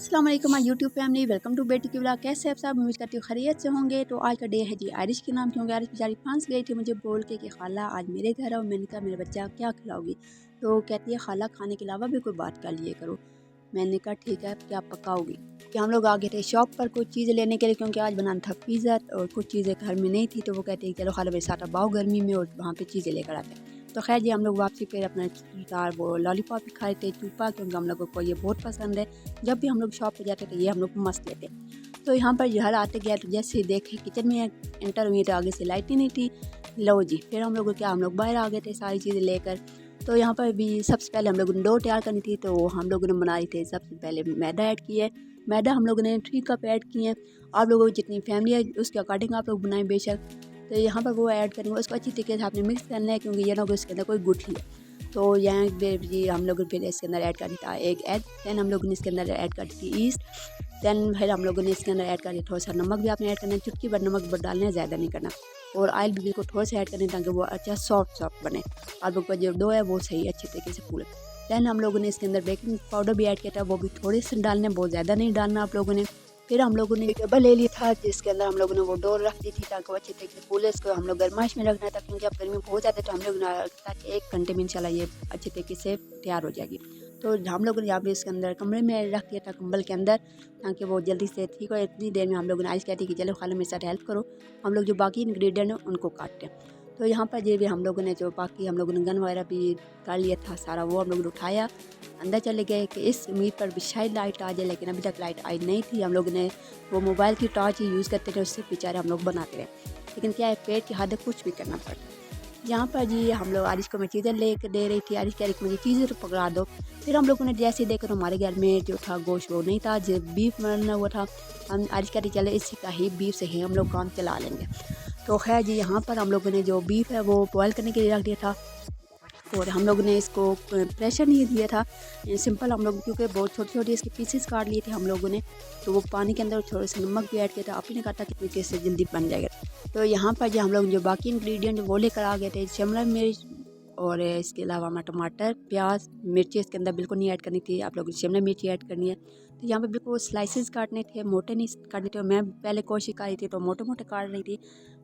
अस्सलाम वालेकुम my YouTube family, welcome to बेटी की ब्लॉग। कैसे आप सब? उम्मीद करती हूँ खैरियत से होंगे। तो आज का डे है जी आरिश के नाम, क्योंकि आरिश बेचारी फंस गई थी मुझे बोल के कि खाला आज मेरे घर आओ। मैंने कहा मेरे बच्चा क्या खिलाओगी? तो कहती है खाला खाने के अलावा भी कोई बात कर लिए करो। मैंने कहा ठीक है, क्या पकाओगी? कि हम लोग आ गए थे शॉप पर कुछ चीज़ें लेने के लिए, क्योंकि आज बनाना था पिज़्ज़ा और कुछ चीज़ें घर में नहीं थी। तो वो कहते हैं चलो खाला मेरे साथ आओ गर्मी में और वहाँ पर चीज़ें लेकर आते हैं। तो खैर जी हम लोग वापसी पे अपना चार वो लॉलीपॉप भी खाए थे, चूपा, क्योंकि हम लोगों को ये बहुत पसंद है। जब भी हम लोग शॉप पे जाते थे ये हम लोग मस्त लेते। तो यहाँ पर घर आते गया तो जैसे ही देखे किचन में एंटर हुई तो आगे से लाइट ही नहीं थी। लो जी, फिर हम लोग हम लोग बाहर आ गए थे सारी चीज़ें लेकर। तो यहाँ पर भी सबसे पहले हम लोगों ने डो तैयार करनी थी, तो हम लोगों ने बनाई थी। सबसे पहले मैदा ऐड किया है। मैदा हम लोगों ने 3 कप ऐड किए हैं। आप लोगों की जितनी फैमिली है उसके अकॉर्डिंग आप लोग बनाएं बेशक। तो यहाँ पर वो ऐड करेंगे, उसको अच्छी तरीके से आपने मिक्स करना है, क्योंकि ये ना उसके अंदर कोई गुठली है। तो यहाँ जी हम लोग फिर इसके अंदर ऐड कर दिया एक एग। दैन हम लोगों ने इसके अंदर ऐड कर दी ईस्ट। दैन फिर हम लोगों ने इसके अंदर ऐड कर दिया थोड़ा सा नमक भी आपने ऐड करना है, चुटकी भर नमक डालना है, ज़्यादा नहीं करना। और ऑयल भी बिल्कुल थोड़ा सा ऐड करना है ताकि वो अच्छा सॉफ्ट बने। आप लोग का जो डो है वो सही अच्छे तरीके से फूले। दैन हम लोगों ने इसके अंदर बेकिंग पाउडर भी ऐड किया था, वो भी थोड़े से डालने, बहुत ज़्यादा नहीं डालना आप लोगों ने। फिर हम लोगों ने एक डब्बा ले लिया था जिसके अंदर हम लोगों ने वो डो रख दी थी ताकि वो अच्छे तरीके से फूले। इसको हम लोग गर्माइश में रखना था, क्योंकि अब गर्मी बहुत ज़्यादा, तो हम लोग ताकि 1 घंटे में इंशाल्लाह ये अच्छे तरीके से तैयार हो जाएगी। तो हम लोगों ने यहाँ पे इसके अंदर कमरे में रख दिया था, कंबल के अंदर, ताकि वो जल्दी से ठीक हो। इतनी देर में हम लोगों ने आज कहती कि चलो खाला मेरे साथ हेल्प करो, हम लोग जो बाकी इंग्रेडिएंट हैं उनको काटते हैं। तो यहाँ पर ये भी हम लोगों ने जो बाकी हम लोगों ने गन वगैरह भी कर लिया था सारा, वो हम लोगों ने उठाया, अंदर चले गए कि इस उम्मीद पर भी शायद लाइट आ जाए, लेकिन अभी तक लाइट आई नहीं थी। हम लोग ने वो मोबाइल की टॉर्च ही यूज़ करते थे, उससे बेचारे हम लोग बनाते रहे, लेकिन क्या है पेट की हद कुछ भी करना पड़ता। यहाँ पर जी हम लोग आरिश को मैं चीज़ें ले कर दे रही थी। आरिश कह रही मुझे चीज़ें तो पकड़ा दो। फिर हम लोगों ने जैसे देखकर हमारे घर में जो था गोश्त वो नहीं था, जो बीफ बनना हुआ था। हम आरिश कह रही चले इसी का ही बीफ से ही हम लोग काम चला लेंगे। तो खैर जी यहाँ पर हम लोगों ने जो बीफ है वो बॉयल करने के लिए रख दिया था, और हम लोग ने इसको प्रेशर नहीं दिया था, सिंपल हम लोग, क्योंकि बहुत छोटे छोटे इसके पीसेस काट लिए थे हम लोगों ने। तो वो पानी के अंदर थोड़ा सा नमक भी ऐड किया था। आप ही ने कहा था कि कैसे जल्दी बन जाएगा। तो यहाँ पर जो हम लोग जो बाकी इंग्रेडिएंट वो लेकर आ गए थे, शिमला मिर्च और इसके अलावा हमारा टमाटर, प्याज, मिर्ची इसके अंदर बिल्कुल नहीं ऐड करनी थी, आप लोग शिमला मिर्ची ऐड करनी है। तो यहाँ पर बिल्कुल स्लाइसेस काटने थे, मोटे नहीं काटने थे। मैं पहले कोशिश कर रही थी तो मोटे मोटे काट रही थी।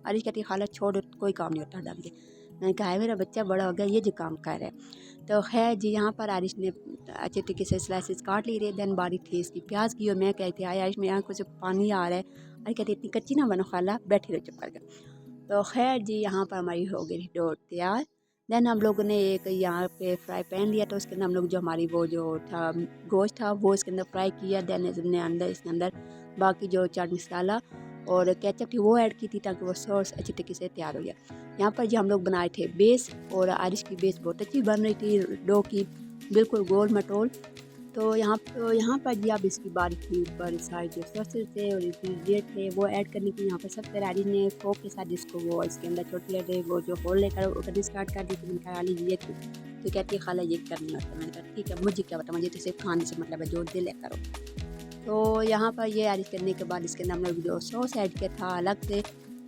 अरे कहती खाला छोड़, कोई काम नहीं होता डाल के। मैंने कहा है मेरा बच्चा बड़ा हो गया, ये जो काम कर रहा है। तो खैर जी यहाँ पर आरिश ने अच्छे तरीके से स्लाइसेस काट ली रहे। दैन बारी थी इसकी प्याज की, और मैं कहती आया आरिश में यहाँ कुछ पानी आ रहा है। अरे कहती इतनी कच्ची ना बनो खाला, बैठी रहो चुप करके। तो खैर जी यहाँ पर हमारी हो गई डो तैयार। दैन हम लोगों ने एक यहाँ पे फ्राई पैन लिया, तो उसके अंदर हम लोग जो हमारी वो जो था गोश्त था वो इसके अंदर फ्राई किया। दैन इसने अंदर इसके अंदर बाकी जो चाट मसाला और केचप थी वो ऐड की थी, ताकि वो सॉस अच्छी तरीके से तैयार हो गया। यहाँ पर जो हम लोग बनाए थे बेस, और आरिश की बेस बहुत अच्छी बन रही थी डो की, बिल्कुल गोल मटोल। तो यहाँ पर जी अब इसकी बारी थी ऊपर सारे जो सॉसेस थे और इंग्रेडिएंट थे वो ऐड करने की। यहाँ पर सबसे आरिश ने फोक के साथ इसको वो इसके अंदर छोटे छोटे वो जो होल लेकर करनी स्टार्ट कर दी थी। मैंने कहा ये थी, तो कहती है खाला ये करनी होता है। मैंने कहा ठीक है, मुझे क्या पता, मुझे तो सिर्फ खाने से मतलब है, जो दिल है करो। तो यहाँ पर ये ऐड करने के बाद इसके अंदर हम लोग जो सॉस ऐड किया था अलग से,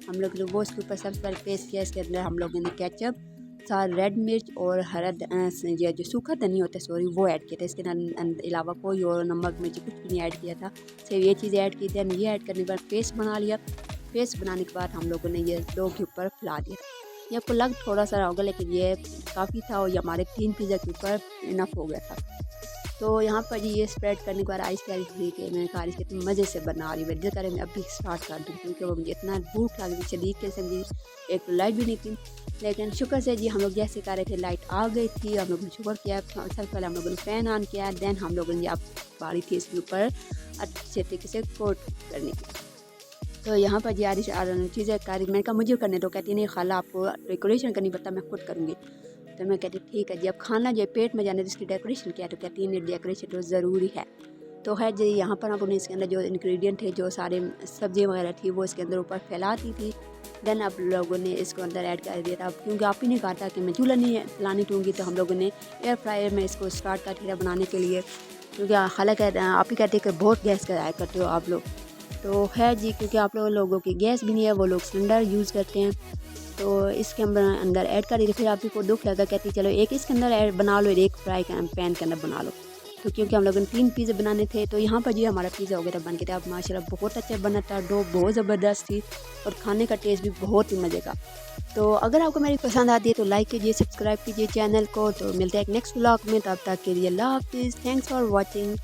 हम लोग वो इसके ऊपर सबसे पहले पेस्ट किया। इसके अंदर हम लोगों ने केचप, सार रेड मिर्च और हरा ये जो सूखा धनिया होता है सॉरी वो ऐड किया था। इसके अलावा कोई और नमक मिर्च कुछ भी नहीं ऐड किया था, सिर्फ ये चीज़ें ऐड की थी। ये ऐड करने के बाद पेस्ट बना लिया। पेस्ट बनाने के बाद हम लोगों ने ये डो के ऊपर फैला दिया। ये आपको लग थोड़ा सा होगा, लेकिन ये काफ़ी था और ये हमारे 3 पिज़्ज़ा के ऊपर इनफ हो गया था। तो यहाँ पर ये स्प्रेड करने के बाद आइस की थी कि मैंने कहा कितने मज़े से बना रही है, दिल करे मैं अभी स्टार्ट कर दूँ, क्योंकि वो मुझे इतना भूख लग रही शदीद के समझी। एक तो लाइट भी नहीं थी, लेकिन शुक्र से जी हम लोग जैसे कर रहे थे लाइट आ गई थी। हम लोगों ने शुक्र किया, सबसे पहले हम लोगों ने फ़ैन ऑन किया। दैन हम लोगों ने अब बारी थी इसके ऊपर अच्छे तरीके से कोट करने की। तो यहाँ पर जी आरिश चीज़ें कारी, मैंने कहा मुझे करने दो। कहती नहीं खाला आपको डेकोरेशन करनी पड़ता, मैं खुद करूँगी। तो मैं कहती ठीक है जी, अब खाना जो पेट में जाने तो इसकी डेकोरेशन किया। तो कहती है डेकोरेशन तो ज़रूरी है। तो खैर जी यहाँ पर आप उन्हें इसके अंदर जो इंग्रेडिएंट थे, जो सारे सब्जियाँ वगैरह थी वो इसके अंदर ऊपर फैलाती थी। देन आप लोगों ने इसको अंदर ऐड कर दिया था, क्योंकि आप ही ने कहा था कि मैं चूल्हा नहीं फैलानी दूँगी, तो हम लोगों ने एयर फ्रायर में इसको स्टार्ट कर दिया बनाने के लिए, क्योंकि खाला कहते हैं आप ही कहते हैं कि बहुत गैस का ज़ाया करते हो आप लोग। तो खैर जी क्योंकि आप लोगों की गैस भी नहीं है, वो लोग सिलेंडर यूज़ करते हैं, तो इसके अंदर ऐड कर दी। फिर आप ही को दुख लगा, कहती चलो एक इसके अंदर ऐड बना लो, एक फ्राई पैन के अंदर बना लो। तो क्योंकि हम लोगों ने 3 पिज़्ज़ा बनाने थे, तो यहाँ पर जी हमारा पिज़्ज़ा वगैरह बन गया था। अब माशाल्लाह बहुत अच्छा बना था, डो बहुत ज़बरदस्त थी और खाने का टेस्ट भी बहुत ही मज़े का। तो अगर आपको मेरी पसंद आती है तो लाइक कीजिए, सब्सक्राइब कीजिए चैनल को। तो मिलते हैं एक नेक्स्ट व्लॉग में, तब तक के लिए अल्लाह हाफ़िज़। Thanks for watching.